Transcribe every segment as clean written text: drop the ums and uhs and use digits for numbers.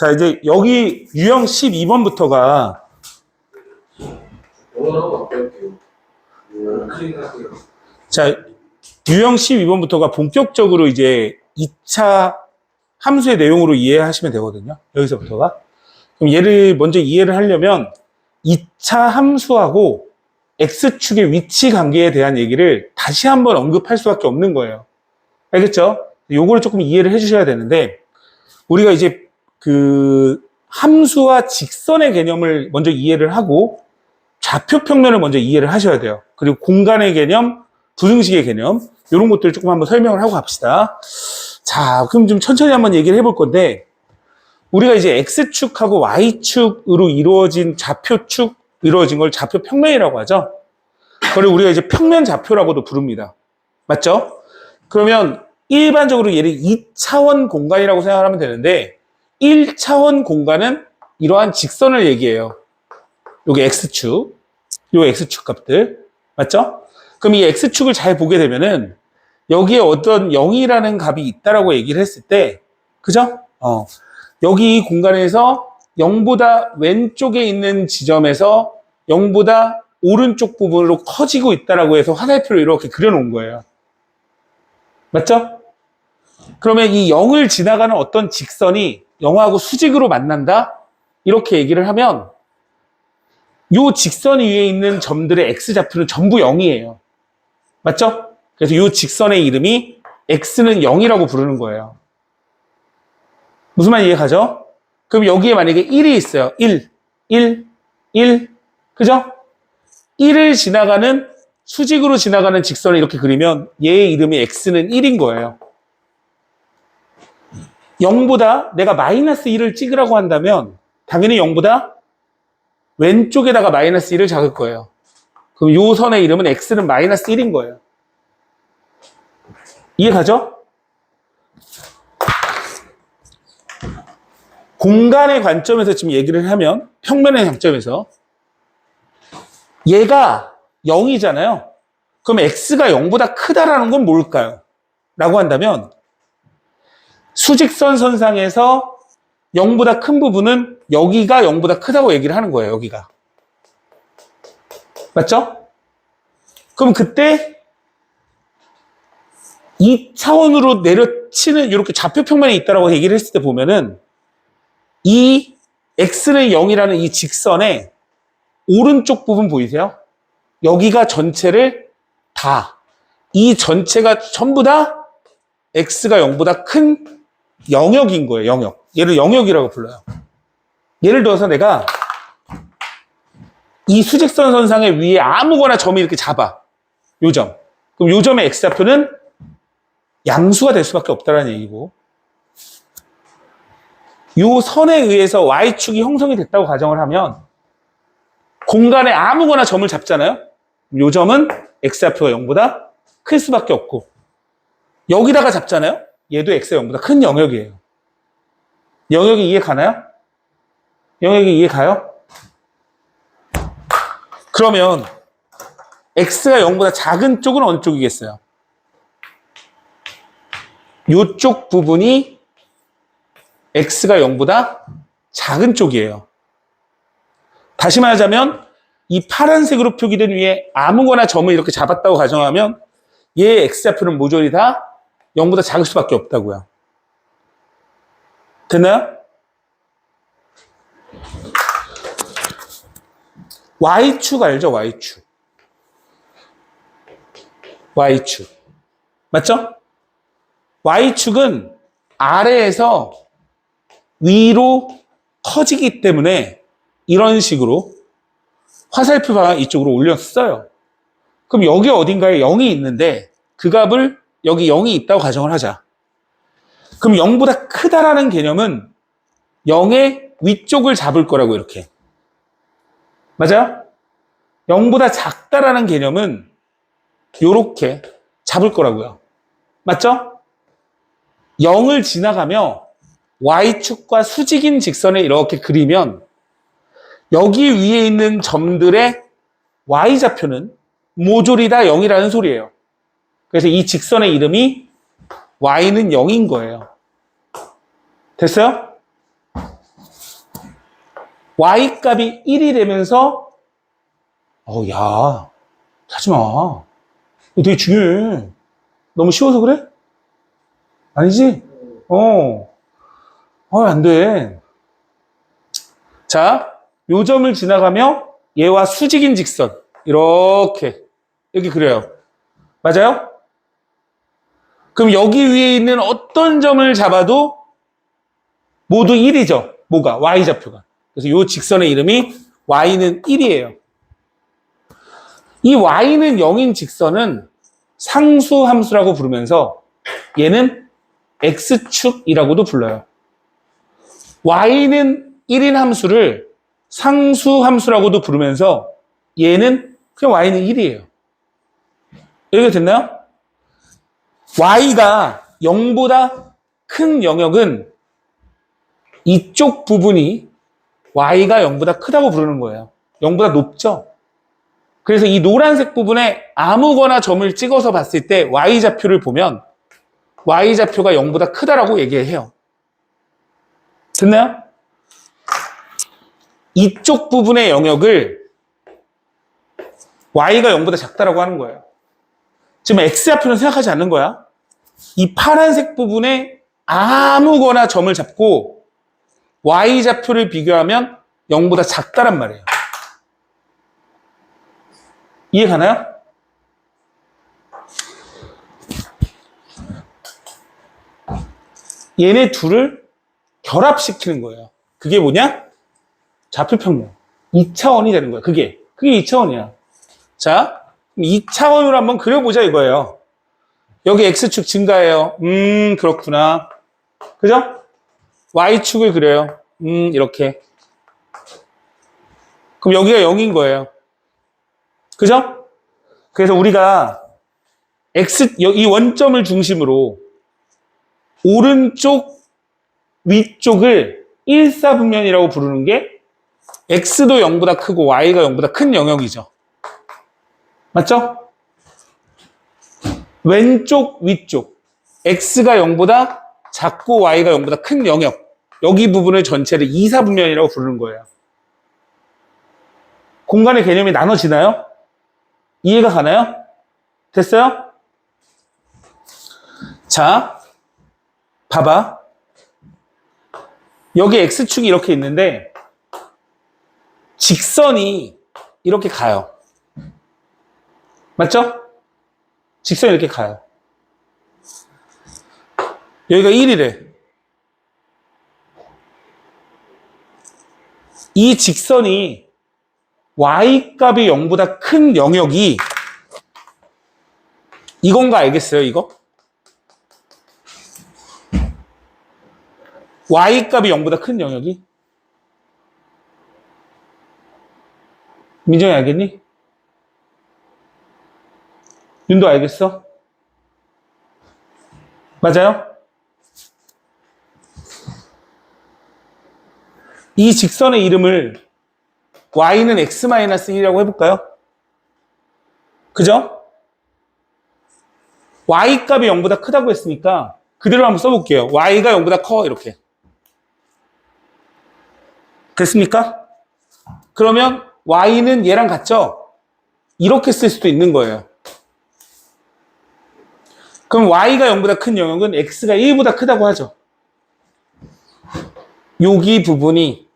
자, 이제 여기 유형 12번부터가 자, 유형 12번부터가 본격적으로 이제 2차 함수의 내용으로 이해하시면 되거든요. 여기서부터가. 그럼 얘를 먼저 이해를 하려면 2차 함수하고 X축의 위치 관계에 대한 얘기를 다시 한번 언급할 수밖에 없는 거예요. 알겠죠? 요거를 조금 이해를 해주셔야 되는데, 우리가 이제 그 함수와 직선의 개념을 먼저 이해를 하고 좌표 평면을 먼저 이해를 하셔야 돼요. 그리고 공간의 개념, 부등식의 개념, 이런 것들을 조금 한번 설명을 하고 갑시다. 자, 그럼 좀 천천히 한번 얘기를 해볼 건데, 우리가 이제 X축하고 Y축으로 이루어진 좌표축, 이루어진 걸 좌표 평면이라고 하죠. 그걸 우리가 이제 평면 좌표라고도 부릅니다. 맞죠? 그러면 일반적으로 얘를 2차원 공간이라고 생각하면 되는데, 1차원 공간은 이러한 직선을 얘기해요. 요게 X축, 요 X축 값들. 맞죠? 그럼 이 X축을 잘 보게 되면은, 여기에 어떤 0이라는 값이 있다라고 얘기를 했을 때, 그죠? 여기 이 공간에서 0보다 왼쪽에 있는 지점에서 0보다 오른쪽 부분으로 커지고 있다라고 해서 화살표로 이렇게 그려놓은 거예요. 맞죠? 그러면 이 0을 지나가는 어떤 직선이 0하고 수직으로 만난다? 이렇게 얘기를 하면 이 직선 위에 있는 점들의 X좌표는 전부 0이에요. 맞죠? 그래서 이 직선의 이름이 X는 0이라고 부르는 거예요. 무슨 말 이해가죠? 그럼 여기에 만약에 1이 있어요. 1, 1, 1. 그죠? 1을 지나가는, 수직으로 지나가는 직선을 이렇게 그리면 얘의 이름이 X는 1인 거예요. 0보다 내가 마이너스 1을 찍으라고 한다면 당연히 0보다 왼쪽에다가 마이너스 1을 작을 거예요. 그럼 이 선의 이름은 X는 마이너스 1인 거예요. 이해가죠? 공간의 관점에서 지금 얘기를 하면, 평면의 관점에서 얘가 0이잖아요. 그럼 X가 0보다 크다라는 건 뭘까요? 라고 한다면 수직선 선상에서 0보다 큰 부분은 여기가 0보다 크다고 얘기를 하는 거예요. 여기가. 맞죠? 그럼 그때 2차원으로 내려치는 이렇게 좌표 평면이 있다라고 얘기를 했을 때 보면은 이 X는 0이라는 이 직선의 오른쪽 부분 보이세요? 여기가 전체를 다, 이 전체가 전부 다 X가 0보다 큰 영역인 거예요. 영역. 얘를 영역이라고 불러요. 예를 들어서 내가 이 수직선 선상의 위에 아무거나 점을 이렇게 잡아. 요 점. 그럼 요 점의 X좌표는 양수가 될 수밖에 없다는 얘기고, 요 선에 의해서 Y축이 형성이 됐다고 가정을 하면 공간에 아무거나 점을 잡잖아요. 요 점은 X좌표가 0보다 클 수밖에 없고, 여기다가 잡잖아요. 얘도 X가 0보다 큰 영역이에요. 영역이 이해 가나요? 영역이 이해 가요? 그러면 X가 0보다 작은 쪽은 어느 쪽이겠어요? 요쪽 부분이 X가 0보다 작은 쪽이에요. 다시 말하자면 이 파란색으로 표기된 위에 아무거나 점을 이렇게 잡았다고 가정하면 얘의 X좌표는 모조리 다 0보다 작을 수밖에 없다고요. 됐나요? Y축 알죠? Y축. Y축. 맞죠? Y축은 아래에서 위로 커지기 때문에 이런 식으로 화살표 방향 이쪽으로 올렸어요. 그럼 여기 어딘가에 0이 있는데 그 값을 여기 0이 있다고 가정을 하자. 그럼 0보다 크다라는 개념은 0의 위쪽을 잡을 거라고 이렇게. 맞아요? 0보다 작다라는 개념은 이렇게 잡을 거라고요. 맞죠? 0을 지나가며 Y축과 수직인 직선을 이렇게 그리면 여기 위에 있는 점들의 Y좌표는 모조리 다 0이라는 소리예요. 그래서 이 직선의 이름이 Y는 0인 거예요. 됐어요? y 값이 1이 되면서 야, 하지 마. 이거 되게 중요해. 너무 쉬워서 그래? 아니지? 안 돼. 자, 요 점을 지나가며 얘와 수직인 직선. 이렇게. 여기 그래요. 맞아요? 그럼 여기 위에 있는 어떤 점을 잡아도 모두 1이죠. 뭐가? y좌표가. 그래서 요 직선의 이름이 y는 1이에요. 이 y는 0인 직선은 상수함수라고 부르면서 얘는 x축이라고도 불러요. y는 1인 함수를 상수함수라고도 부르면서 얘는 그냥 y는 1이에요. 여기가 됐나요? y가 0보다 큰 영역은 이쪽 부분이 y가 0보다 크다고 부르는 거예요. 0보다 높죠? 그래서 이 노란색 부분에 아무거나 점을 찍어서 봤을 때 y좌표를 보면 y좌표가 0보다 크다라고 얘기해요. 됐나요? 이쪽 부분의 영역을 y가 0보다 작다라고 하는 거예요. 지금 x좌표는 생각하지 않는 거야. 이 파란색 부분에 아무거나 점을 잡고 y좌표를 비교하면 0보다 작다란 말이에요. 이해 가나요? 얘네 둘을 결합시키는 거예요. 그게 뭐냐? 좌표평면. 2차원이 되는 거예요. 그게 2차원이야. 자, 2차원으로 한번 그려보자 이거예요. 여기 x축 증가해요. 그렇구나. 그죠? y축을 그려요. 이렇게. 그럼 여기가 0인 거예요. 그죠? 그래서 우리가 이 원점을 중심으로 오른쪽 위쪽을 1사분면이라고 부르는 게 x도 0보다 크고 y가 0보다 큰 영역이죠. 맞죠? 왼쪽 위쪽 x가 0보다 작고 y가 0보다 큰 영역, 여기 부분을 전체를 2사분면이라고 부르는 거예요. 공간의 개념이 나눠지나요? 이해가 가나요? 됐어요? 자, 봐봐. 여기 x축이 이렇게 있는데 직선이 이렇게 가요. 맞죠? 직선이 이렇게 가요. 여기가 1이래. 이 직선이 y값이 0보다 큰 영역이 이건 거 알겠어요? 이거? y값이 0보다 큰 영역이? 민정이 알겠니? 윤도 알겠어? 맞아요? 이 직선의 이름을 y는 x-1이라고 해볼까요? 그죠? y값이 0보다 크다고 했으니까 그대로 한번 써볼게요. y가 0보다 커 이렇게. 됐습니까? 그러면 y는 얘랑 같죠? 이렇게 쓸 수도 있는 거예요. 그럼 y가 0보다 큰 영역은 x가 1보다 크다고 하죠. 여기 부분이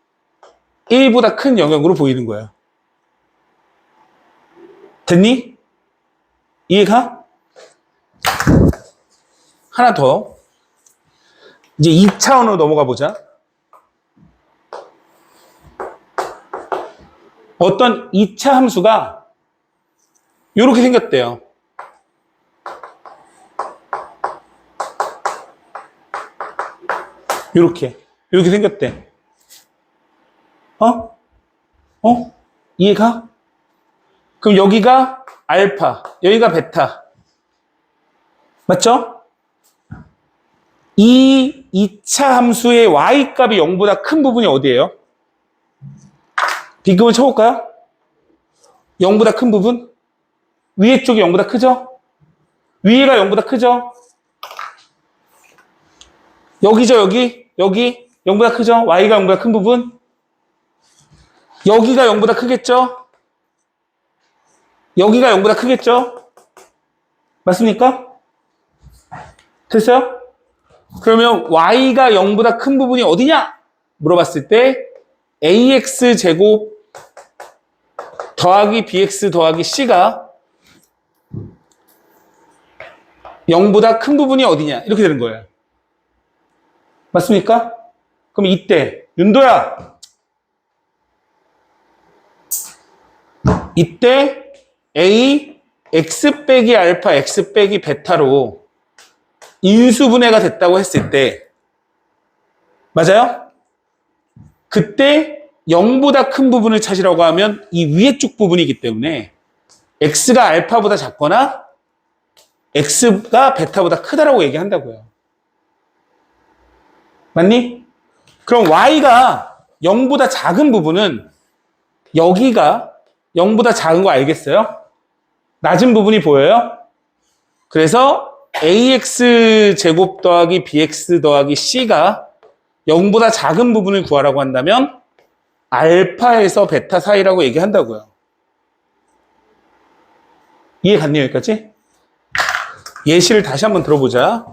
1보다 큰 영역으로 보이는 거예요. 됐니? 이해가? 하나 더. 이제 2차원으로 넘어가 보자. 어떤 2차 함수가 이렇게 생겼대요. 이렇게 생겼대. 이해가? 그럼 여기가 알파, 여기가 베타. 맞죠? 이 2차 함수의 y값이 0보다 큰 부분이 어디예요? 비급을 쳐볼까요? 0보다 큰 부분? 위에 쪽이 0보다 크죠? 위에가 0보다 크죠? 여기죠, 여기 0보다 크죠? y가 0보다 큰 부분? 여기가 0보다 크겠죠? 여기가 0보다 크겠죠? 맞습니까? 됐어요? 그러면 y가 0보다 큰 부분이 어디냐? 물어봤을 때 ax제곱 더하기 bx 더하기 c가 0보다 큰 부분이 어디냐? 이렇게 되는 거예요. 맞습니까? 그럼 이때 윤도야, 이때 a x 빼기 알파 x 빼기 베타로 인수분해가 됐다고 했을 때 맞아요? 그때 0보다 큰 부분을 찾으라고 하면 이 위에 쪽 부분이기 때문에 x가 알파보다 작거나 x가 베타보다 크다라고 얘기한다고요. 맞니? 그럼 y가 0보다 작은 부분은 여기가 0보다 작은 거 알겠어요? 낮은 부분이 보여요? 그래서 ax 제곱 더하기 bx 더하기 c가 0보다 작은 부분을 구하라고 한다면 알파에서 베타 사이라고 얘기한다고요. 이해 갔네요, 여기까지? 예시를 다시 한번 들어보자.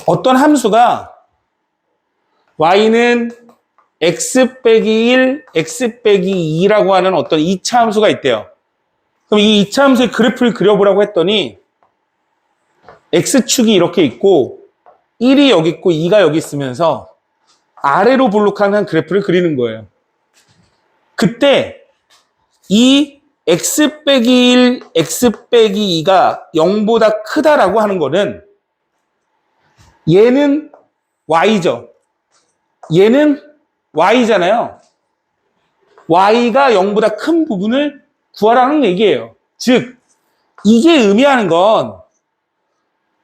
어떤 함수가 y는 x 빼기 1, x 빼기 2라고 하는 어떤 2차 함수가 있대요. 그럼 이 2차 함수의 그래프를 그려보라고 했더니 x축이 이렇게 있고 1이 여기 있고 2가 여기 있으면서 아래로 볼록한 그래프를 그리는 거예요. 그때 이 x 빼기 1, x 빼기 2가 0보다 크다라고 하는 거는 얘는 y죠. 얘는 y잖아요. y가 0보다 큰 부분을 구하라는 얘기예요. 즉, 이게 의미하는 건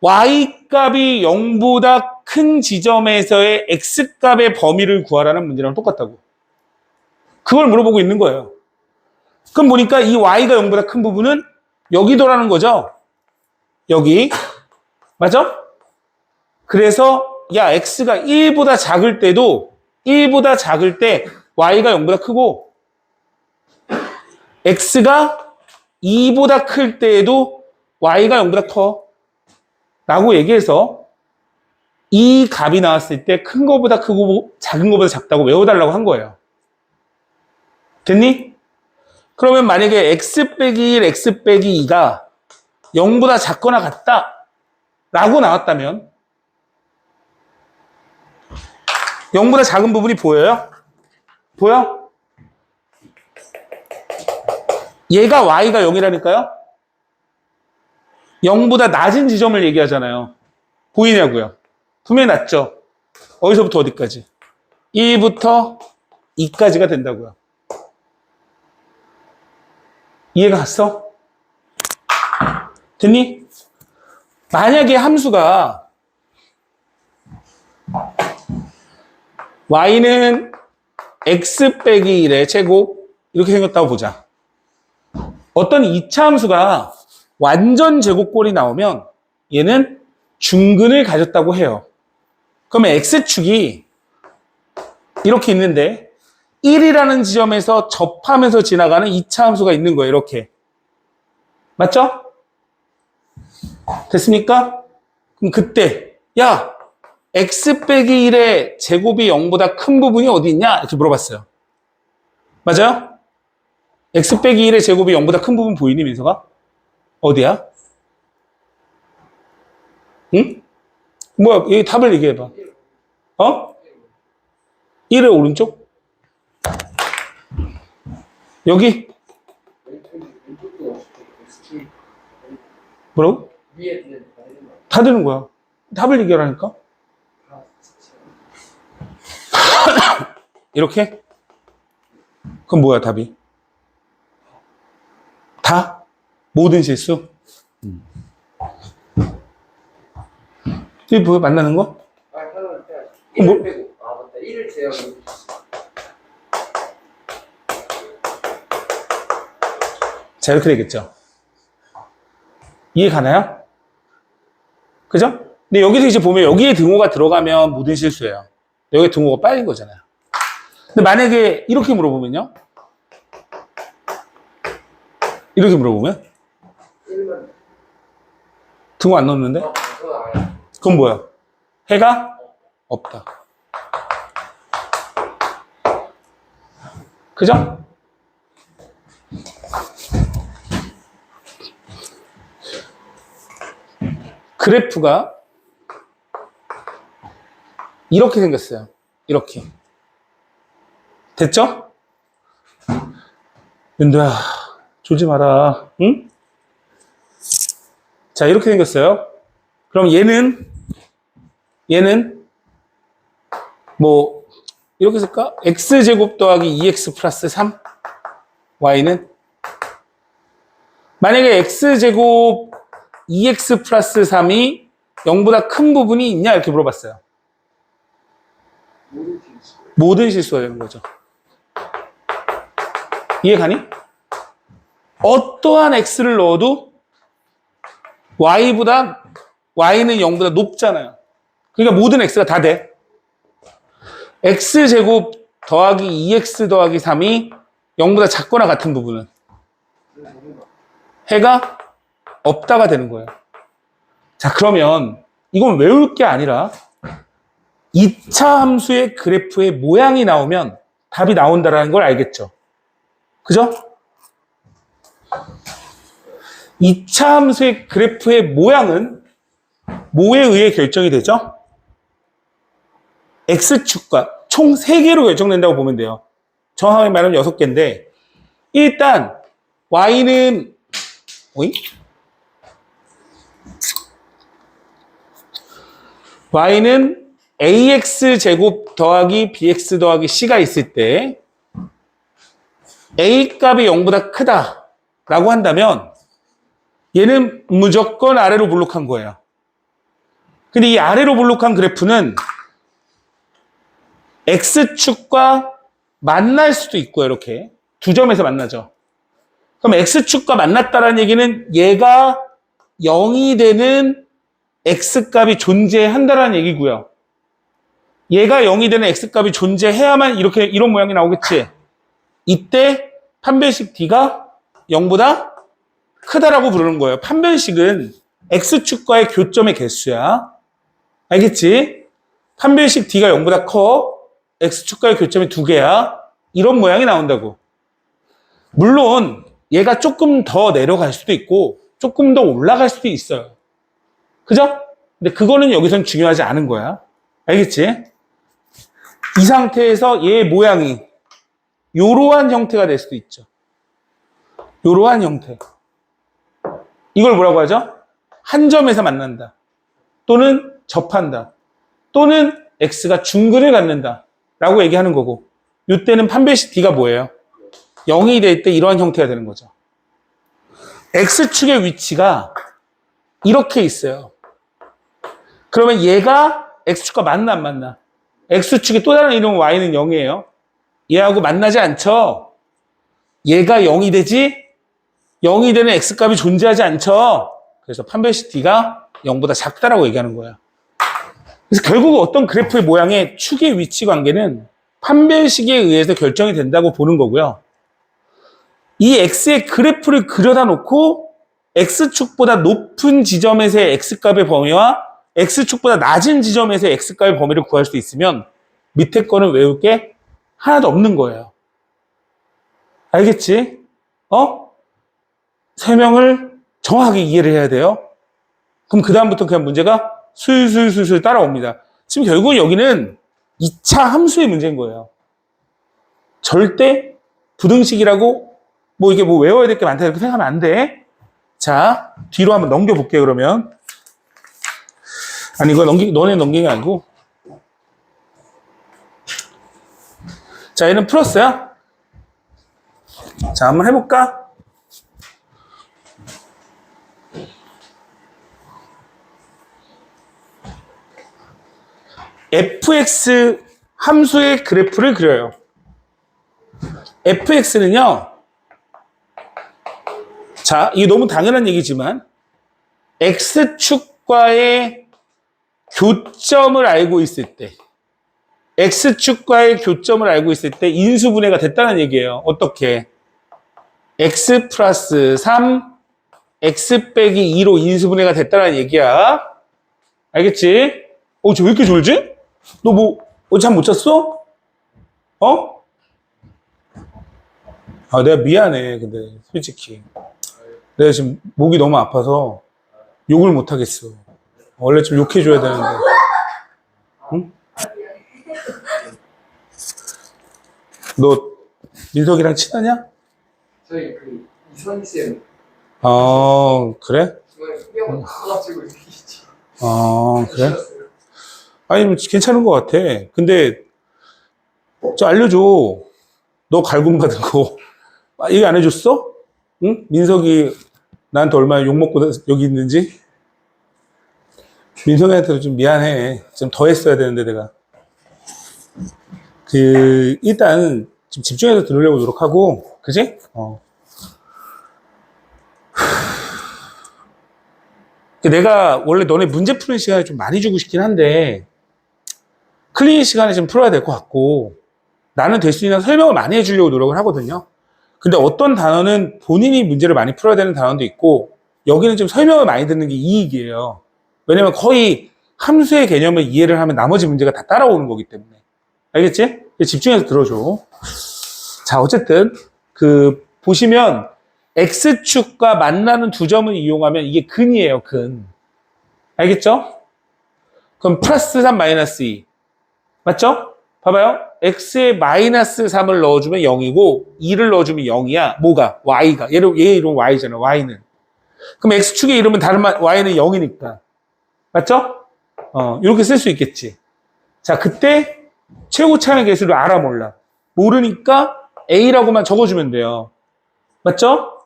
y값이 0보다 큰 지점에서의 x값의 범위를 구하라는 문제랑 똑같다고. 그걸 물어보고 있는 거예요. 그럼 보니까 이 y가 0보다 큰 부분은 여기도라는 거죠. 여기. 맞죠? 그래서 야, x가 1보다 작을 때도 1보다 작을 때 y가 0보다 크고 x가 2보다 클 때에도 y가 0보다 커 라고 얘기해서 이 값이 나왔을 때 큰 거보다 크고 작은 거보다 작다고 외워달라고 한 거예요. 됐니? 그러면 만약에 x 빼기 1, x 빼기 2가 0보다 작거나 같다 라고 나왔다면 0보다 작은 부분이 보여요? 보여? 얘가 y가 0이라니까요? 0보다 낮은 지점을 얘기하잖아요. 보이냐고요? 분명히 낮죠? 어디서부터 어디까지? 1부터 2까지가 된다고요. 이해가 갔어? 됐니? 만약에 함수가 y는 x 빼기 1의 제곱 이렇게 생겼다고 보자. 어떤 2차 함수가 완전 제곱꼴이 나오면 얘는 중근을 가졌다고 해요. 그러면 x축이 이렇게 있는데 1이라는 지점에서 접하면서 지나가는 2차 함수가 있는 거예요. 이렇게. 맞죠? 됐습니까? 그럼 그때 야, x 빼기 1의 제곱이 0보다 큰 부분이 어디 있냐? 이렇게 물어봤어요. 맞아요? x 빼기 1의 제곱이 0보다 큰 부분 보이니, 민서가? 어디야? 응? 뭐야, 여기 답을 얘기해봐. 어? 1의 오른쪽? 여기? 뭐라고? 다 되는 거야. 답을 얘기하라니까? 이렇게? 그럼 뭐야, 답이? 다? 모든 실수? 이게 뭐야, 만나는 거? 아, 하나는 빼야지. 뭐? 1을 빼고. 아, 맞다. 1을 제외하고. 자, 이렇게 되겠죠. 이해 가나요? 그죠? 근데 여기서 이제 보면 여기에 등호가 들어가면 모든 실수예요. 여기 등호가 빠진 거잖아요. 근데 만약에 이렇게 물어보면요. 이렇게 물어보면 1번. 등호 안 넣었는데? 그거 아니야. 그건 뭐야? 해가 없다. 그죠? 그래프가 이렇게 생겼어요. 이렇게. 됐죠? 윤도야, 졸지 마라. 응? 자, 이렇게 생겼어요. 그럼 얘는 뭐 이렇게 쓸까? x제곱 더하기 2x 플러스 3 y는 만약에 x제곱 2x 플러스 3이 0보다 큰 부분이 있냐 이렇게 물어봤어요. 모든 실수가 되는 거죠. 이해가니? 어떠한 x를 넣어도 y는 0보다 높잖아요. 그러니까 모든 x가 다 돼. x제곱 더하기 2x 더하기 3이 0보다 작거나 같은 부분은 해가 없다가 되는 거예요. 자, 그러면 이건 외울 게 아니라 2차 함수의 그래프의 모양이 나오면 답이 나온다는 걸 알겠죠? 그죠? 2차 함수의 그래프의 모양은 뭐에 의해 결정이 되죠? x축과 총 3개로 결정된다고 보면 돼요. 정확하게 말하면 6개인데 일단 y는 y는 ax제곱 더하기 bx 더하기 c가 있을 때 a 값이 0보다 크다라고 한다면 얘는 무조건 아래로 볼록한 거예요. 근데 이 아래로 볼록한 그래프는 x축과 만날 수도 있고요. 이렇게 두 점에서 만나죠. 그럼 x축과 만났다는 얘기는 얘가 0이 되는 x값이 존재한다는 얘기고요. 얘가 0이 되는 x값이 존재해야만 이런 모양이 나오겠지. 이때 판별식 d가 0보다 크다라고 부르는 거예요. 판별식은 x축과의 교점의 개수야. 알겠지? 판별식 d가 0보다 커. x축과의 교점이 2개야. 이런 모양이 나온다고. 물론 얘가 조금 더 내려갈 수도 있고 조금 더 올라갈 수도 있어요. 그죠? 근데 그거는 여기선 중요하지 않은 거야. 알겠지? 이 상태에서 얘 모양이 요러한 형태가 될 수도 있죠. 요러한 형태. 이걸 뭐라고 하죠? 한 점에서 만난다. 또는 접한다. 또는 x가 중근을 갖는다. 라고 얘기하는 거고. 이때는 판별식 d가 뭐예요? 0이 될 때 이러한 형태가 되는 거죠. x축의 위치가 이렇게 있어요. 그러면 얘가 x축과 만나 안 만나? x축의 또 다른 이름 y는 0이에요. 얘하고 만나지 않죠? 얘가 0이 되지? 0이 되는 x값이 존재하지 않죠? 그래서 판별식 d가 0보다 작다라고 얘기하는 거예요. 그래서 결국 어떤 그래프의 모양의 축의 위치 관계는 판별식에 의해서 결정이 된다고 보는 거고요. 이 x의 그래프를 그려다 놓고 x축보다 높은 지점에서의 x값의 범위와 x축보다 낮은 지점에서의 x값의 범위를 구할 수 있으면 밑에 거는 외울 게 하나도 없는 거예요. 알겠지? 설명을 정확하게 이해를 해야 돼요. 그럼 그 다음부터 그냥 문제가 술술술술 따라옵니다. 지금 결국은 여기는 2차 함수의 문제인 거예요. 절대 부등식이라고 이게 외워야 될 게 많다 이렇게 생각하면 안 돼. 자, 뒤로 한번 넘겨볼게요, 그러면. 아니, 이거 너네 넘긴 게 아니고. 자, 얘는 풀었어요. 자, 한번 해볼까? fx 함수의 그래프를 그려요. fx는요, 자, 이게 너무 당연한 얘기지만, x축과의 교점을 알고 있을 때, x축과의 교점을 알고 있을 때 인수분해가 됐다는 얘기예요. 어떻게? x 플러스 3, x 빼기 2로 인수분해가 됐다는 얘기야. 알겠지? 쟤 왜 이렇게 졸지? 너 뭐, 잠 못 잤어? 어? 내가 미안해. 근데, 솔직히. 내가 지금 목이 너무 아파서 욕을 못 하겠어. 원래 좀 욕해줘야 되는데. 응? 너, 민석이랑 친하냐? 저희 이선희 쌤 그래? 이번에 가가지고 이기지. 그래? 아니, 뭐 괜찮은 것 같아. 근데, 알려줘. 너 갈굼 받은 거. 얘기 안 해줬어? 응? 민석이 나한테 얼마나 욕먹고 여기 있는지? 민석이한테도 좀 미안해. 좀 더 했어야 되는데, 내가. 일단, 좀 집중해서 들으려고 노력하고, 그지? 내가 원래 너네 문제 푸는 시간을 좀 많이 주고 싶긴 한데, 클린 시간에 좀 풀어야 될 것 같고, 나는 될 수 있는 설명을 많이 해주려고 노력을 하거든요. 근데 어떤 단어는 본인이 문제를 많이 풀어야 되는 단어도 있고, 여기는 좀 설명을 많이 듣는 게 이익이에요. 왜냐면 거의 함수의 개념을 이해를 하면 나머지 문제가 다 따라오는 거기 때문에. 알겠지? 집중해서 들어줘. 자, 어쨌든, 보시면, X축과 만나는 두 점을 이용하면 이게 근이에요, 근. 알겠죠? 그럼 플러스 3, 마이너스 2. 맞죠? 봐봐요. X에 마이너스 3을 넣어주면 0이고, 2를 넣어주면 0이야. 뭐가? Y가. 얘 이름 Y잖아, Y는. 그럼 X축의 이름은 Y는 0이니까. 맞죠? 이렇게 쓸 수 있겠지. 자, 그때 최고 차항의 개수를 알아, 몰라? 모르니까 A라고만 적어주면 돼요. 맞죠?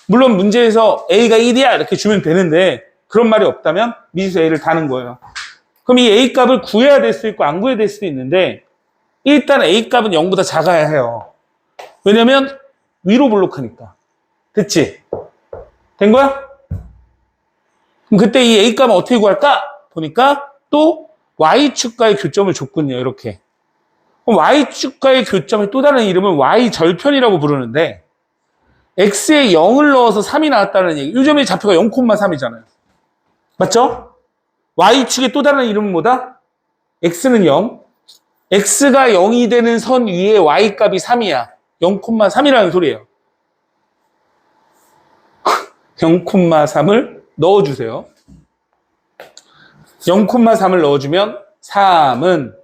물론 문제에서 A가 1이야 이렇게 주면 되는데 그런 말이 없다면 미지수 A를 다는 거예요. 그럼 이 A 값을 구해야 될 수도 있고 안 구해야 될 수도 있는데 일단 A 값은 0보다 작아야 해요. 왜냐면 위로 블록하니까. 됐지? 된 거야? 그럼 그때 이 A 값은 어떻게 구할까? 보니까 또 Y축과의 교점을 줬군요. 이렇게. 그럼 Y축과의 교점의 또 다른 이름은 Y절편이라고 부르는데 X에 0을 넣어서 3이 나왔다는 얘기. 요즘에 좌표가 0,3이잖아요. 맞죠? Y축의 또 다른 이름은 뭐다? X는 0. X가 0이 되는 선 위에 Y값이 3이야. 0,3이라는 소리예요. 0,3을 넣어주세요. 0,3을 넣어주면 3은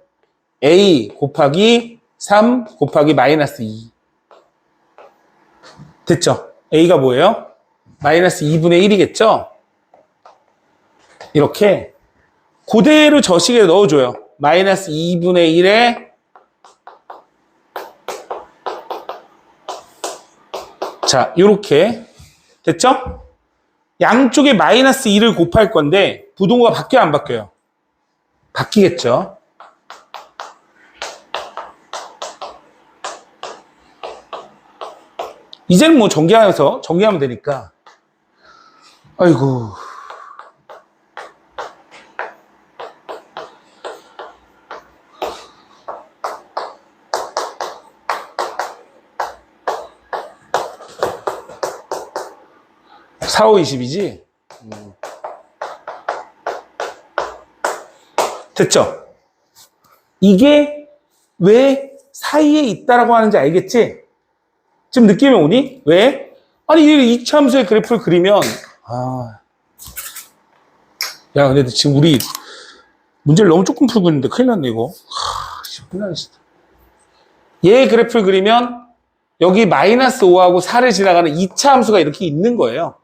A 곱하기 3 곱하기 마이너스 2. 됐죠? A가 뭐예요? 마이너스 2분의 1이겠죠? 이렇게 그대로 저식에 넣어줘요. 마이너스 2분의 1에 자, 이렇게 됐죠? 양쪽에 마이너스 2를 곱할 건데 부동호가 바뀌어요, 안 바뀌어요? 바뀌겠죠? 이제는 뭐 전개하면 되니까. 아이고. (4, 5, 20이지) 됐죠? 이게 왜 사이에 있다라고 하는지 알겠지? 지금 느낌이 오니? 왜? 아니, 이 이차함수의 그래프를 그리면, 야, 근데 지금 우리 문제를 너무 조금 풀고 있는데 큰일 났네, 이거. 큰일 났어. 얘 그래프를 그리면 여기 마이너스 5하고 4를 지나가는 2차 함수가 이렇게 있는 거예요.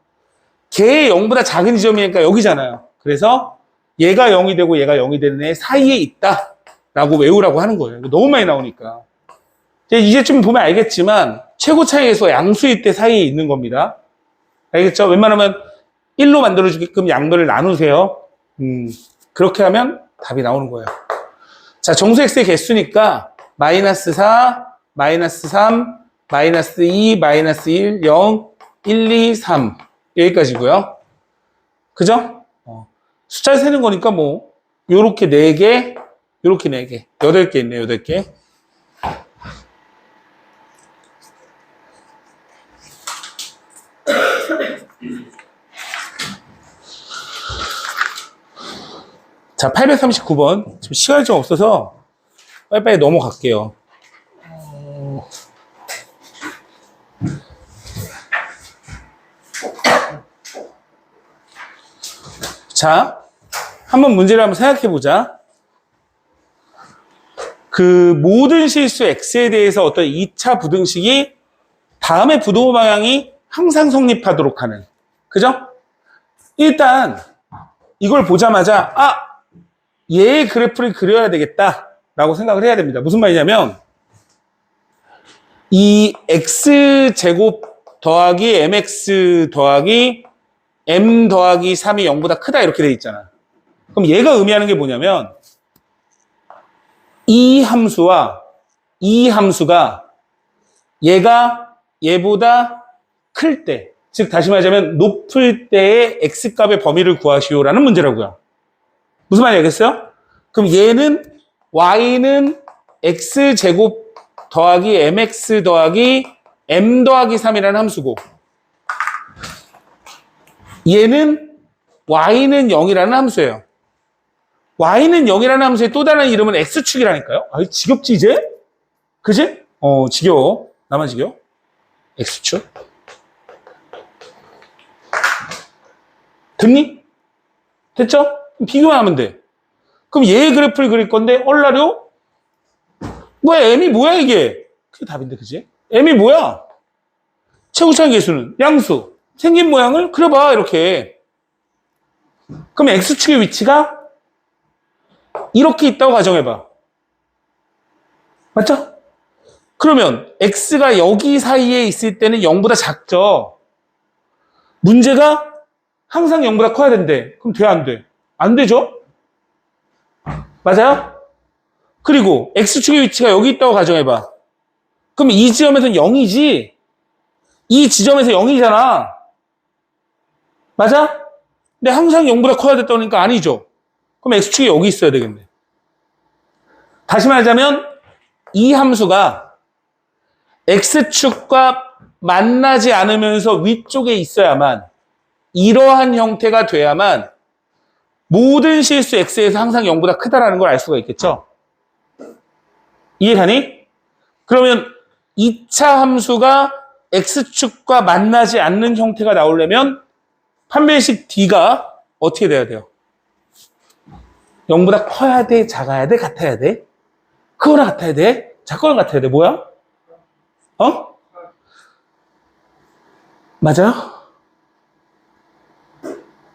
걔의 0보다 작은 지점이니까 여기잖아요. 그래서 얘가 0이 되고 얘가 0이 되는 애 사이에 있다 라고 외우라고 하는 거예요. 너무 많이 나오니까. 이제 좀 보면 알겠지만 최고 차이의 수가 양수일 때 사이에 있는 겁니다. 알겠죠? 웬만하면 1로 만들어주게끔 양변을 나누세요. 그렇게 하면 답이 나오는 거예요. 자, 정수 x의 개수니까 마이너스 4, 마이너스 3, 마이너스 2, 마이너스 1, 0, 1, 2, 3 여기까지고요. 그죠? 숫자를 세는 거니까 뭐 요렇게 4개, 요렇게 4개. 8개 있네, 8개. 자, 839번. 지금 시간이 좀 없어서 빨리빨리 넘어갈게요. 자, 한번 문제를 한번 생각해 보자. 그 모든 실수 x에 대해서 어떤 2차 부등식이 다음의 부동 방향이 항상 성립하도록 하는. 그죠? 일단 이걸 보자마자 얘의 그래프를 그려야 되겠다라고 생각을 해야 됩니다. 무슨 말이냐면 이 x제곱 더하기 mx 더하기 m 더하기 3이 0보다 크다 이렇게 돼 있잖아. 그럼 얘가 의미하는 게 뭐냐면 이 함수와 이 함수가 얘가 얘보다 클 때, 즉 다시 말하자면 높을 때의 x값의 범위를 구하시오라는 문제라고요. 무슨 말인지 알겠어요? 그럼 얘는 y는 x제곱 더하기 mx 더하기 m 더하기 3이라는 함수고 얘는 y는 0이라는 함수예요. y는 0이라는 함수의 또 다른 이름은 x축이라니까요. 지겹지 이제? 그지? 지겨워. 나만 지겨워? x축. 됐니? 됐죠? 비교만 하면 돼. 그럼 얘의 그래프를 그릴 건데 얼라려? 뭐야 m이 뭐야 이게? 그게 답인데 그지? m이 뭐야? 최고차의 계수는 양수. 생긴 모양을 그려봐 이렇게. 그럼 x축의 위치가 이렇게 있다고 가정해봐. 맞죠? 그러면 x가 여기 사이에 있을 때는 0보다 작죠. 문제가 항상 0보다 커야 된대. 그럼 돼, 안 돼? 안 되죠? 맞아요? 그리고 x축의 위치가 여기 있다고 가정해봐. 그럼 이 지점에서는 0이지. 이 지점에서 0이잖아. 맞아? 근데 항상 0보다 커야 됐다니까 아니죠. 그럼 x축이 여기 있어야 되겠네. 다시 말하자면 이 함수가 x축과 만나지 않으면서 위쪽에 있어야만 이러한 형태가 돼야만 모든 실수 x에서 항상 0보다 크다라는 걸 알 수가 있겠죠. 이해가니? 그러면 2차 함수가 x축과 만나지 않는 형태가 나오려면 판별식 d가 어떻게 돼야 돼요? 0보다 커야 돼? 작아야 돼? 같아야 돼? 크거나 같아야 돼? 작거나 같아야 돼? 뭐야? 맞아요?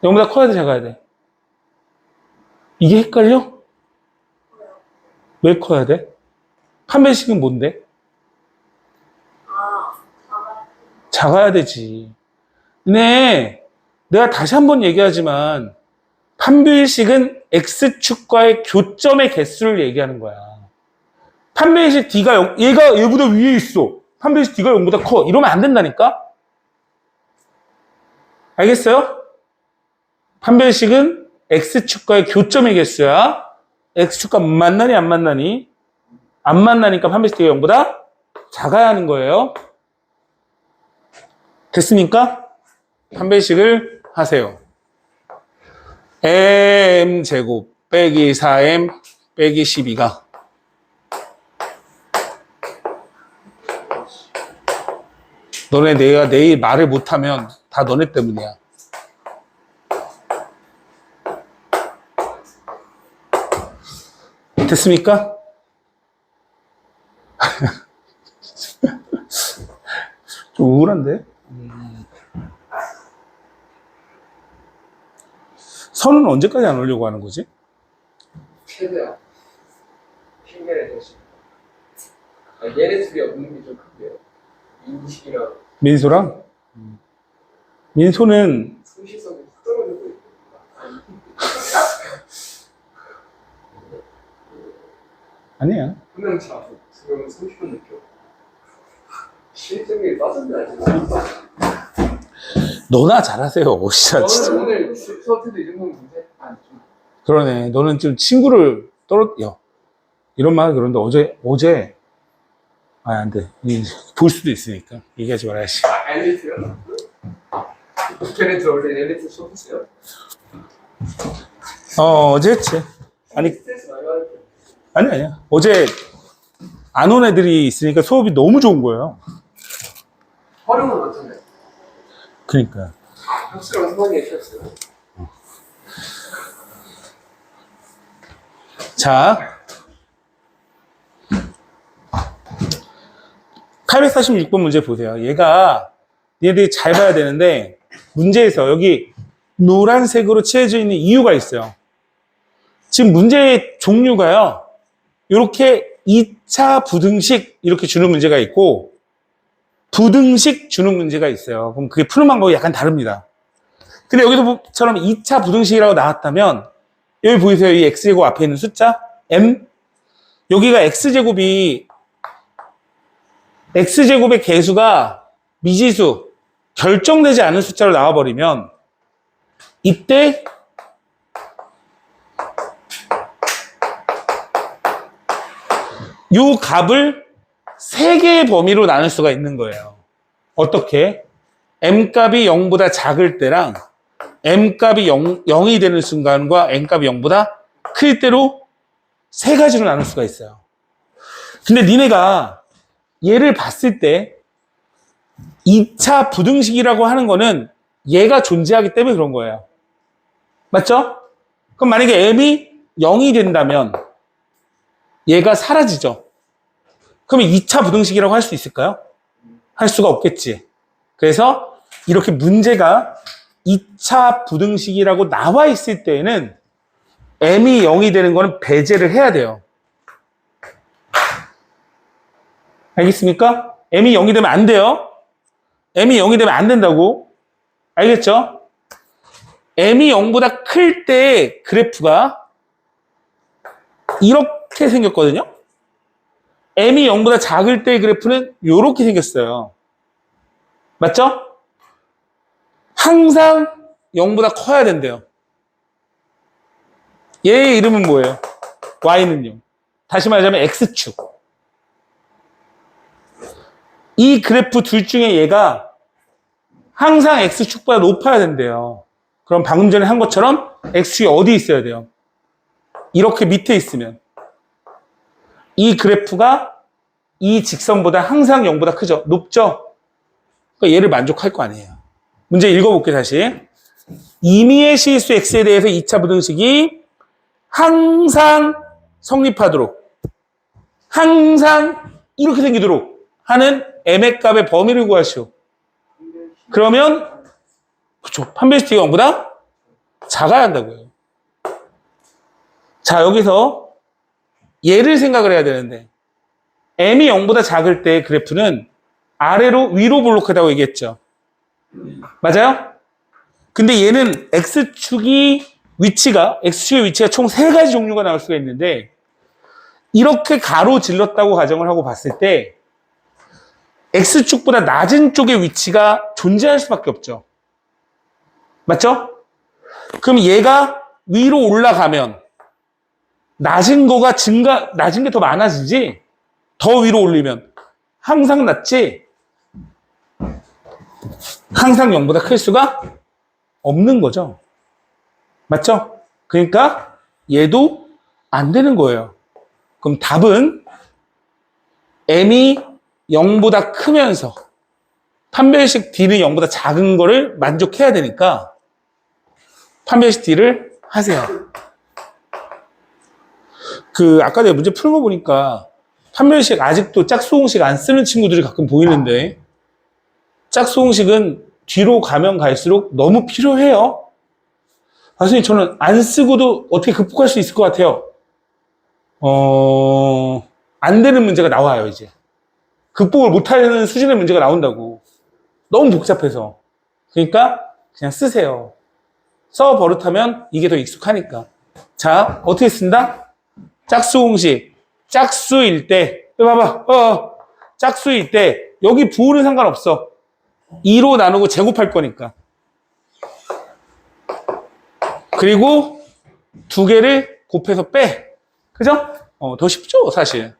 0보다 커야 돼? 작아야 돼? 이게 헷갈려? 왜 커야 돼? 판별식은 뭔데? 작아야 되지. 네, 내가 다시 한번 얘기하지만 판별식은 x축과의 교점의 개수를 얘기하는 거야. 판별식 d가 0, 얘가 얘보다 위에 있어. 판별식 d가 0보다 커. 이러면 안 된다니까? 알겠어요? 판별식은 x축과의 교점의 개수야. x축과 만나니 안 만나니? 안 만나니까 판별식 d가 0보다 작아야 하는 거예요. 됐습니까? 판별식을 하세요. m제곱 빼기 4m 빼기 12가 너네 내가 내일 말을 못하면 다 너네 때문이야. 됐습니까? 좀 우울한데? 선은 언제까지 안 오려고 하는 거지? 최대한 핑계를 대시. 얘네 둘이 없는 게 좀 큰데요. 인식이랑 민소랑? 민소는 소시성이 떨어지고 있고. 아니야. 분명 자주 지금 소시성 느껴. 실적이 빠졌네 아직. 너나 잘하세요. 진짜. 저는 오늘 수업도 이 정도면 문제? 아니 좀. 그러네. 너는 좀 친구를 떨어뜨려. 이런 말 그런데 안 돼. 볼 수도 있으니까. 얘기하지 말아야지. 엘리트요? 걔네들 원래 엘리트 수업했어요? 어제 했지. 아니, 스트레스 많이 받을 아니야. 어제 안 온 애들이 있으니까 수업이 너무 좋은 거예요. 활용은 어떤데? 그러니까. 혁수랑 성원이 했었어요. 자. 846번 문제 보세요. 얘네들이 잘 봐야 되는데, 문제에서 여기 노란색으로 칠해져 있는 이유가 있어요. 지금 문제의 종류가요, 이렇게 2차 부등식 이렇게 주는 문제가 있고, 부등식 주는 문제가 있어요. 그럼 그게 푸는 방법이 약간 다릅니다. 근데 여기서처럼 2차 부등식이라고 나왔다면, 여기 보이세요? 이 x제곱 앞에 있는 숫자? m? 여기가 x제곱의 개수가 미지수, 결정되지 않은 숫자로 나와버리면 이때 이 값을 3개의 범위로 나눌 수가 있는 거예요. 어떻게? m값이 0보다 작을 때랑 m값이 0이 되는 순간과 m값이 0보다 클 때로 3가지로 나눌 수가 있어요. 근데 니네가 얘를 봤을 때 2차 부등식이라고 하는 거는 얘가 존재하기 때문에 그런 거예요. 맞죠? 그럼 만약에 m이 0이 된다면 얘가 사라지죠. 그러면 2차 부등식이라고 할 수 있을까요? 할 수가 없겠지. 그래서 이렇게 문제가 2차 부등식이라고 나와 있을 때에는 m이 0이 되는 거는 배제를 해야 돼요. 알겠습니까? m이 0이 되면 안 돼요. m이 0이 되면 안 된다고. 알겠죠? m이 0보다 클 때 그래프가 이렇게 생겼거든요. m이 0보다 작을 때 그래프는 이렇게 생겼어요. 맞죠? 항상 0보다 커야 된대요. 얘의 이름은 뭐예요? y는요. 다시 말하자면 x축. 이 그래프 둘 중에 얘가 항상 x축보다 높아야 된대요. 그럼 방금 전에 한 것처럼 x축이 어디 있어야 돼요? 이렇게 밑에 있으면 이 그래프가 이 직선보다 항상 0보다 크죠? 높죠? 그러니까 얘를 만족할 거 아니에요. 문제 읽어볼게요, 다시. 임의의 실수 x에 대해서 2차 부등식이 항상 성립하도록, 항상 이렇게 생기도록 하는 m의 값의 범위를 구하시오. 그러면 그렇죠. 판별식 0보다 작아야 한다고요. 자, 여기서 얘를 생각을 해야 되는데 m이 0보다 작을 때 그래프는 아래로 위로 볼록하다고 얘기했죠. 맞아요? 근데 얘는 x축의 위치가 총 3가지 종류가 나올 수가 있는데 이렇게 가로질렀다고 가정을 하고 봤을 때 x축보다 낮은 쪽의 위치가 존재할 수밖에 없죠. 맞죠? 그럼 얘가 위로 올라가면 낮은 게 더 많아지지? 더 위로 올리면 항상 낮지? 항상 0보다 클 수가 없는 거죠. 맞죠? 그러니까 얘도 안 되는 거예요. 그럼 답은 m이 0보다 크면서 판별식 d는 0보다 작은 거를 만족해야 되니까 판별식 d를 하세요. 아까 내가 문제 푸는 거 보니까 판별식 아직도 짝수공식 안 쓰는 친구들이 가끔 보이는데 짝수공식은 뒤로 가면 갈수록 너무 필요해요. 선생님, 저는 안 쓰고도 어떻게 극복할 수 있을 것 같아요. 안 되는 문제가 나와요, 이제. 극복을 못하는 수준의 문제가 나온다고. 너무 복잡해서. 그러니까 그냥 쓰세요. 써 버릇하면 이게 더 익숙하니까. 자, 어떻게 쓴다? 짝수공식. 짝수일 때, 봐봐. 짝수일 때, 여기 부호는 상관없어. 2로 나누고 제곱할 거니까. 그리고 2개를 곱해서 빼. 그죠? 더 쉽죠, 사실.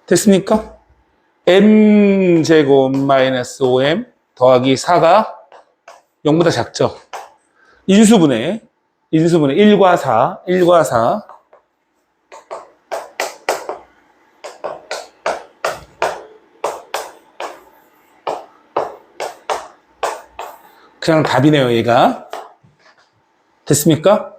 됐습니까? m제곱 마이너스 5m 더하기 4가 0보다 작죠. 인수분해 1과 4 그냥 답이네요, 얘가. 됐습니까?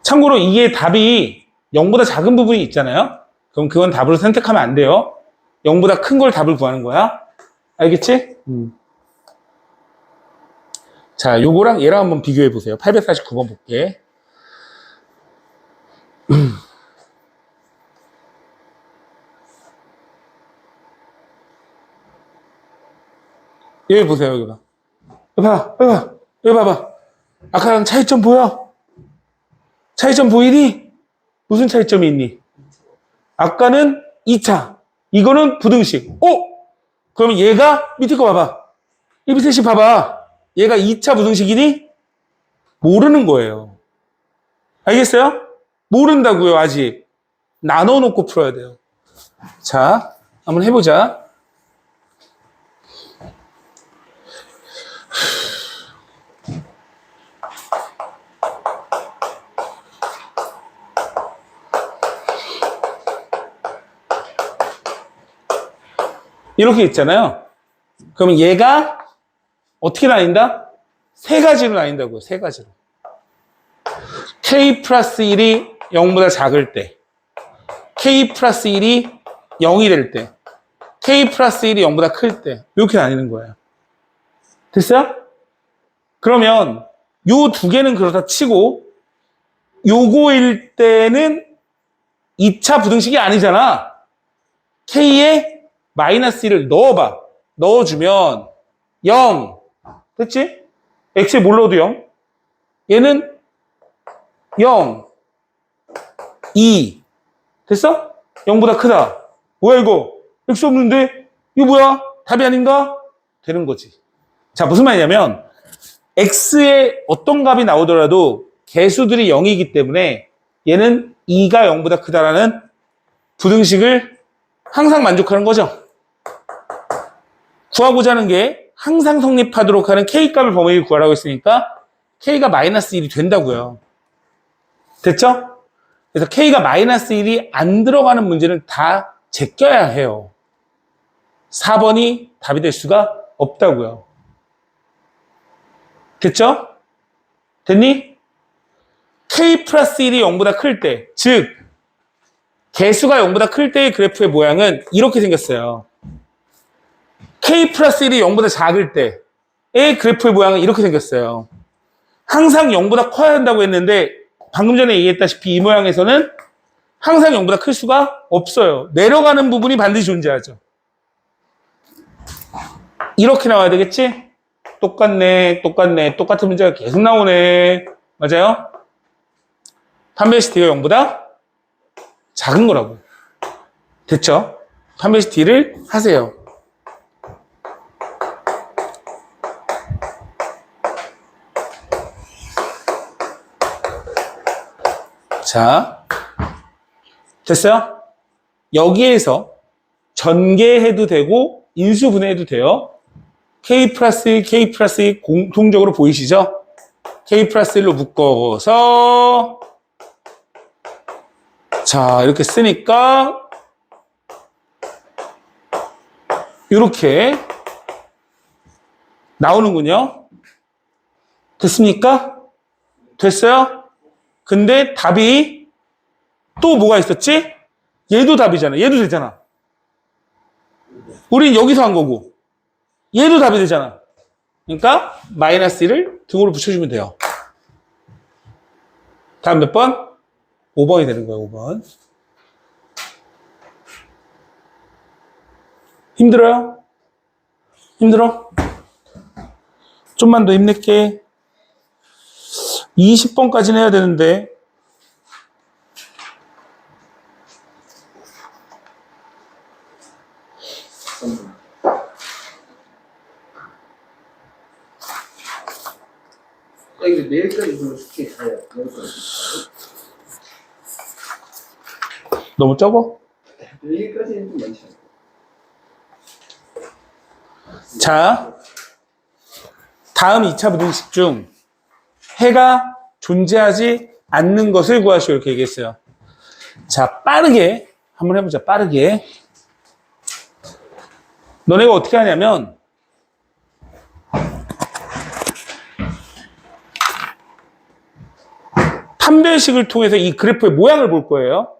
참고로 이게 답이 0보다 작은 부분이 있잖아요. 그럼 그건 답으로 선택하면 안 돼요. 0보다 큰 걸 답을 구하는 거야. 알겠지? 자, 요거랑 얘랑 한번 비교해 보세요. 849번 볼게. 여기 보세요, 여기 봐. 여기 봐봐. 아까랑 차이점 보여? 차이점 보이니? 무슨 차이점이 있니? 아까는 2차. 이거는 부등식. 그러면 얘가 밑에 거 봐봐. 이 밑에 식 봐봐. 얘가 2차 부등식이니? 모르는 거예요. 알겠어요? 모른다고요, 아직. 나눠놓고 풀어야 돼요. 자, 한번 해보자. 이렇게 있잖아요. 그러면 얘가 어떻게 나뉜다? 세 가지로 나뉜다고요. 세 가지로. k 플러스 1이 0보다 작을 때, k 플러스 1이 0이 될 때, k 플러스 1이 0보다 클 때, 이렇게 나뉘는 거예요. 됐어요? 그러면 요 두 개는 그렇다 치고 요거일 때는 2차 부등식이 아니잖아. k에 마이너스 1을 넣어봐. 넣어주면 0. 됐지? x에 뭘 넣어도 0. 얘는 0. 2. 됐어? 0보다 크다. 뭐야 이거? x 없는데? 이거 뭐야? 답이 아닌가? 되는 거지. 자, 무슨 말이냐면 x에 어떤 값이 나오더라도 개수들이 0이기 때문에 얘는 2가 0보다 크다라는 부등식을 항상 만족하는 거죠. 구하고자 하는 게 항상 성립하도록 하는 k값을 범위를 구하라고 했으니까 k가 마이너스 1이 된다고요. 됐죠? 그래서 k가 마이너스 1이 안 들어가는 문제는 다 제껴야 해요. 4번이 답이 될 수가 없다고요. 됐죠? 됐니? k 플러스 1이 0보다 클 때, 즉 개수가 0보다 클 때의 그래프의 모양은 이렇게 생겼어요. k 플러스 1이 0보다 작을 때의 그래프의 모양은 이렇게 생겼어요. 항상 0보다 커야 한다고 했는데 방금 전에 얘기했다시피 이 모양에서는 항상 0보다 클 수가 없어요. 내려가는 부분이 반드시 존재하죠. 이렇게 나와야 되겠지? 똑같네. 똑같은 문제가 계속 나오네. 맞아요? 판별식 D가 0보다 작은 거라고. 됐죠? 판별식 D를 하세요. 자, 됐어요? 여기에서 전개해도 되고 인수분해해도 돼요. k 플러스 1, k 플러스 1 공통적으로 보이시죠? k 플러스 1로 묶어서 자, 이렇게 쓰니까 이렇게 나오는군요. 됐습니까? 됐어요? 근데 답이 또 뭐가 있었지? 얘도 답이잖아. 얘도 되잖아. 우린 여기서 한 거고 얘도 답이 되잖아. 그러니까 마이너스 1을 등으로 붙여주면 돼요. 다음 몇 번? 5번이 되는 거예요. 5번. 힘들어요? 힘들어? 좀만 더 힘낼게. 20번까지는 해야 되는데 이게 내일까지 좀 숙제 잘해요. 너무 적어? 내일까지는 좀 많지 않아요. 자, 다음 2차 부등식 중 해가 존재하지 않는 것을 구하시오. 이렇게 얘기했어요. 자, 빠르게 한번 해보자. 빠르게. 너네가 어떻게 하냐면 판별식을 통해서 이 그래프의 모양을 볼 거예요.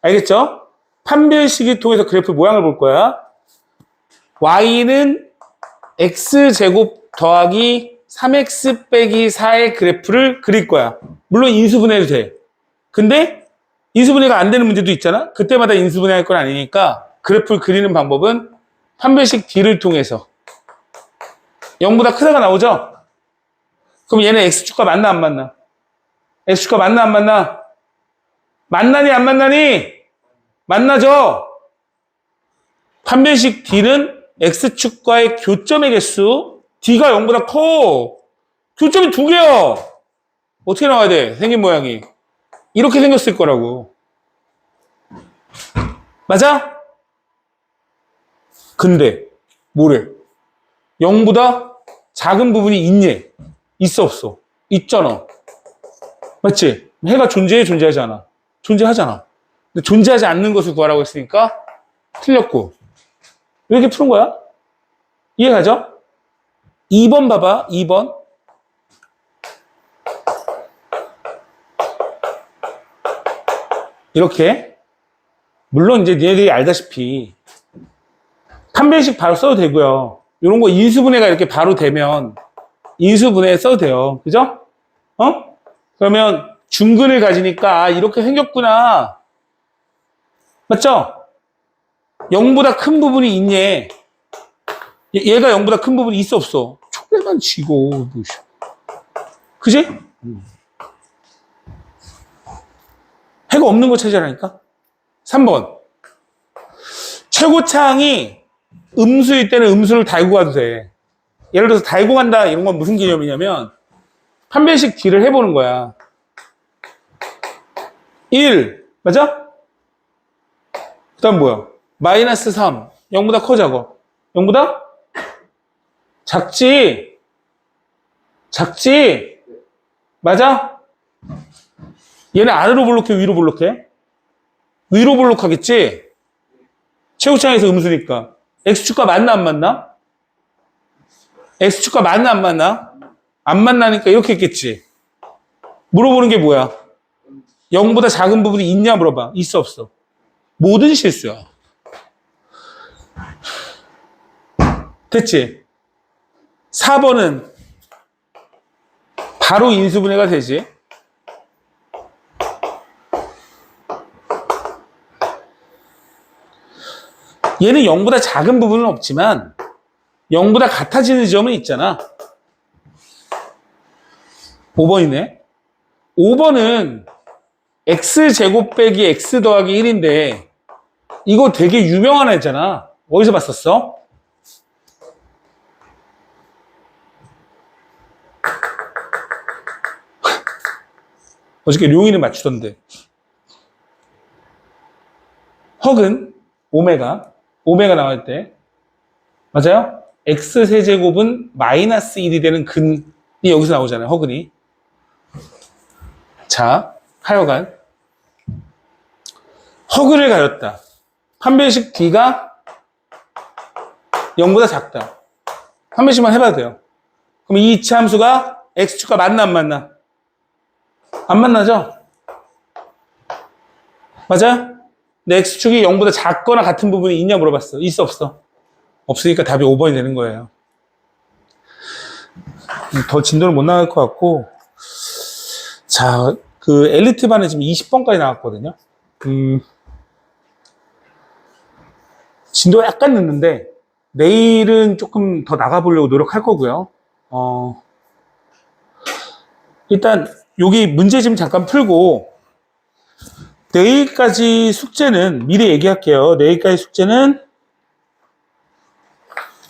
알겠죠? 판별식을 통해서 그래프 모양을 볼 거야. y는 x제곱 더하기 3x 빼기 4의 그래프를 그릴 거야. 물론 인수분해도 돼. 근데 인수분해가 안 되는 문제도 있잖아. 그때마다 인수분해할 건 아니니까 그래프를 그리는 방법은 판별식 D를 통해서 0보다 크다가 나오죠? 그럼 얘는 x축과 맞나 안 맞나? x축과 맞나 안 맞나? 만나니 안 만나니? 만나죠? 판별식 D는 x축과의 교점의 개수 D가 0보다 커. 교점이 2개야. 어떻게 나와야 돼? 생긴 모양이. 이렇게 생겼을 거라고. 맞아? 근데 뭐래? 0보다 작은 부분이 있니? 있어 없어? 있잖아. 맞지? 해가 존재해 존재하지 않아? 존재하잖아. 근데 존재하지 않는 것을 구하라고 했으니까 틀렸고. 이렇게 푸는 거야? 이해가죠? 2번 봐봐. 2번. 이렇게. 물론 이제 니네들이 알다시피 판별식 바로 써도 되고요. 이런 거 인수분해가 이렇게 바로 되면 인수분해 써도 돼요. 그죠? 그러면 중근을 가지니까 이렇게 생겼구나. 맞죠? 0보다 큰 부분이 있니? 얘가 0보다 큰 부분이 있어 없어? 초래만 치고. 그지? 해가 없는 거 찾으라니까? 3번. 최고차항이 음수일 때는 음수를 달고 가도 돼. 예를 들어서 달고 간다 이런 건 무슨 개념이냐면 판별식 D를 해보는 거야. 1 맞아? 그 다음 뭐야? 마이너스 3 0보다 커 작아? 0보다? 작지? 작지? 맞아? 얘는 아래로 볼록해 위로 볼록해? 위로 볼록하겠지? 최고차항에서 음수니까 x축과 맞나 안 맞나? x축과 맞나 안 맞나? 안 만나니까 이렇게 했겠지. 물어보는 게 뭐야? 0보다 작은 부분이 있냐 물어봐. 있어 없어? 모든 실수야. 됐지? 4번은 바로 인수분해가 되지. 얘는 0보다 작은 부분은 없지만 0보다 같아지는 지점은 있잖아. 5번이네. 5번은 x제곱 빼기 x 더하기 1인데 이거 되게 유명한 애잖아. 어디서 봤었어? 어저께 룡이는 맞추던데. 헉은 오메가 나올 때 맞아요? x세제곱은 마이너스 1이 되는 근이 여기서 나오잖아요. 허근이. 자, 하여간 허근을 가렸다. 판별식 D가 0보다 작다. 판별식만 해봐도 돼요. 그럼 이 이차 함수가 x축과 맞나 안 맞나? 안 만나죠? 맞아요? 근데 x축이 0보다 작거나 같은 부분이 있냐 물어봤어. 있어 없어? 없으니까 답이 5번이 되는 거예요. 더 진도를 못 나갈 것 같고. 자, 그 엘리트 반에 지금 20번까지 나왔거든요. 진도가 약간 늦는데 내일은 조금 더 나가보려고 노력할 거고요. 일단 여기 문제 좀 잠깐 풀고 내일까지 숙제는 미리 얘기할게요. 내일까지 숙제는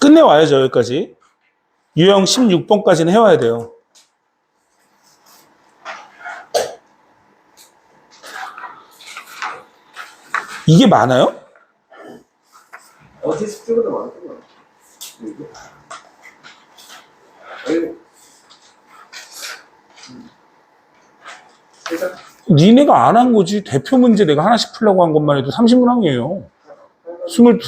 끝내와야죠. 여기까지. 유형 16번까지는 해와야 돼요. 이게 많아요? 어제 숙제보다 많았던 것 같아. 아이고. 세상 니네가 안 한 거지. 대표 문제 내가 하나씩 풀려고 한 것만 해도 30문항이에요. 22.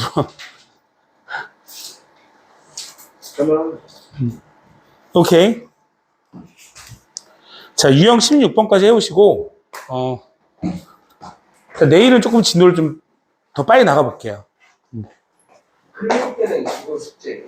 그러면 오케이. 자, 유형 16번까지 해오시고, 자, 내일은 조금 진도를 좀 더 빨리 나가볼게요. 클리닉 때는 그거 숙제.